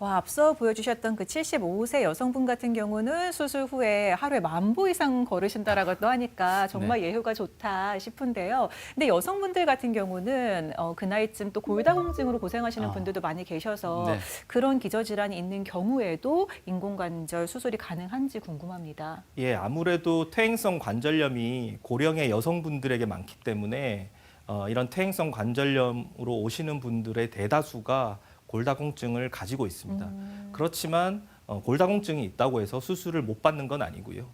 앞서 보여주셨던 그 75세 여성분 같은 경우는 수술 후에 하루에 10,000보 이상 걸으신다라고 또 하니까 정말 예후가 좋다 싶은데요. 근데 여성분들 같은 경우는 그 나이쯤 또 골다공증으로 고생하시는 분들도 많이 계셔서 네. 그런 기저질환이 있는 경우에도 인공관절 수술이 가능한지 궁금합니다. 예, 아무래도 퇴행성 관절염이 고령의 여성분들에게 많기 때문에 이런 퇴행성 관절염으로 오시는 분들의 대다수가 골다공증을 가지고 있습니다. 그렇지만 골다공증이 있다고 해서 수술을 못 받는 건 아니고요.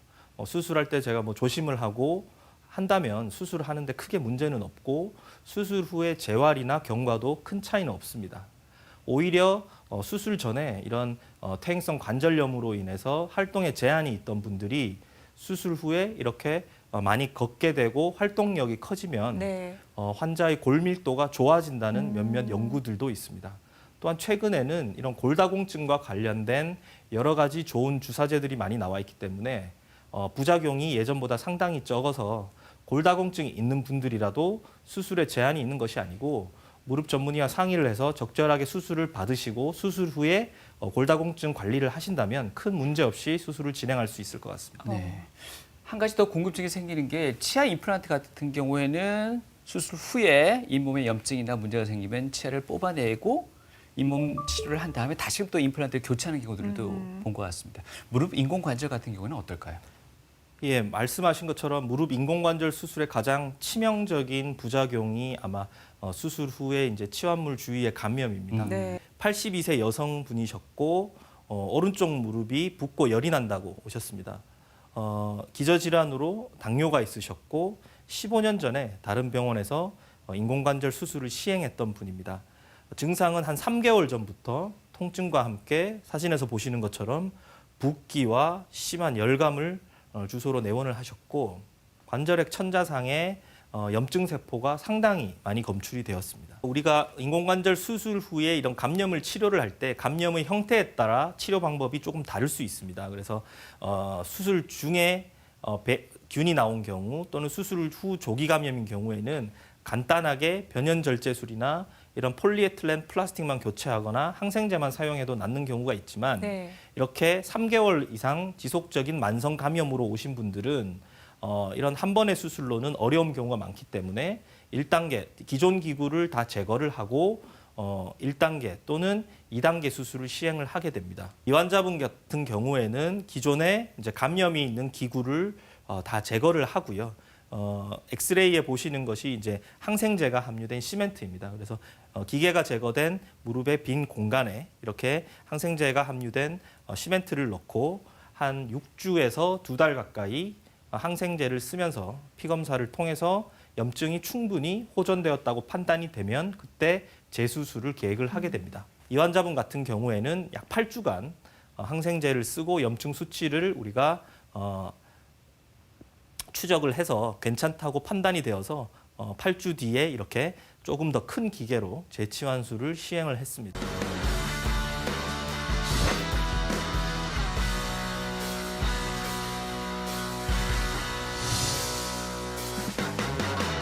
수술할 때 제가 뭐 조심을 하고 한다면 수술을 하는데 크게 문제는 없고 수술 후에 재활이나 경과도 큰 차이는 없습니다. 오히려 수술 전에 이런 퇴행성 관절염으로 인해서 활동에 제한이 있던 분들이 수술 후에 이렇게 많이 걷게 되고 활동력이 커지면 네. 환자의 골밀도가 좋아진다는 몇몇 연구들도 있습니다. 또한 최근에는 이런 골다공증과 관련된 여러 가지 좋은 주사제들이 많이 나와 있기 때문에 부작용이 예전보다 상당히 적어서 골다공증이 있는 분들이라도 수술에 제한이 있는 것이 아니고 무릎 전문의와 상의를 해서 적절하게 수술을 받으시고 수술 후에 골다공증 관리를 하신다면 큰 문제 없이 수술을 진행할 수 있을 것 같습니다. 네. 한 가지 더 궁금증이 생기는 게 치아 임플란트 같은 경우에는 수술 후에 잇몸에 염증이나 문제가 생기면 치아를 뽑아내고 잇몸 치료를 한 다음에 다시 또 임플란트를 교체하는 경우들도 본 것 같습니다. 무릎 인공관절 같은 경우는 어떨까요? 예, 말씀하신 것처럼 무릎 인공관절 수술의 가장 치명적인 부작용이 아마 수술 후에 이제 치환물 주위의 감염입니다. 네. 82세 여성분이셨고 오른쪽 무릎이 붓고 열이 난다고 오셨습니다. 기저질환으로 당뇨가 있으셨고 15년 전에 다른 병원에서 인공관절 수술을 시행했던 분입니다. 증상은 한 3개월 전부터 통증과 함께 사진에서 보시는 것처럼 붓기와 심한 열감을 주소로 내원을 하셨고 관절액 천자상에 염증 세포가 상당히 많이 검출이 되었습니다. 우리가 인공관절 수술 후에 이런 감염을 치료를 할 때 감염의 형태에 따라 치료 방법이 조금 다를 수 있습니다. 그래서 수술 중에 균이 나온 경우 또는 수술 후 조기 감염인 경우에는 간단하게 변연절제술이나 이런 폴리에틸렌 플라스틱만 교체하거나 항생제만 사용해도 낫는 경우가 있지만 네. 이렇게 3개월 이상 지속적인 만성 감염으로 오신 분들은 이런 한 번의 수술로는 어려운 경우가 많기 때문에 1단계 기존 기구를 다 제거를 하고 1단계 또는 2단계 수술을 시행을 하게 됩니다. 이 환자분 같은 경우에는 기존에 이제 감염이 있는 기구를 다 제거를 하고요. 엑스레이에 보시는 것이 이제 항생제가 함유된 시멘트입니다. 그래서 기계가 제거된 무릎의 빈 공간에 이렇게 항생제가 함유된 시멘트를 넣고 한 6주에서 2달 가까이 항생제를 쓰면서 피 검사를 통해서 염증이 충분히 호전되었다고 판단이 되면 그때 재수술을 계획을 하게 됩니다. 이 환자분 같은 경우에는 약 8주간 항생제를 쓰고 염증 수치를 우리가 추적을 해서 괜찮다고 판단이 되어서 8주 뒤에 이렇게 조금 더 큰 기계로 재치환술을 시행을 했습니다.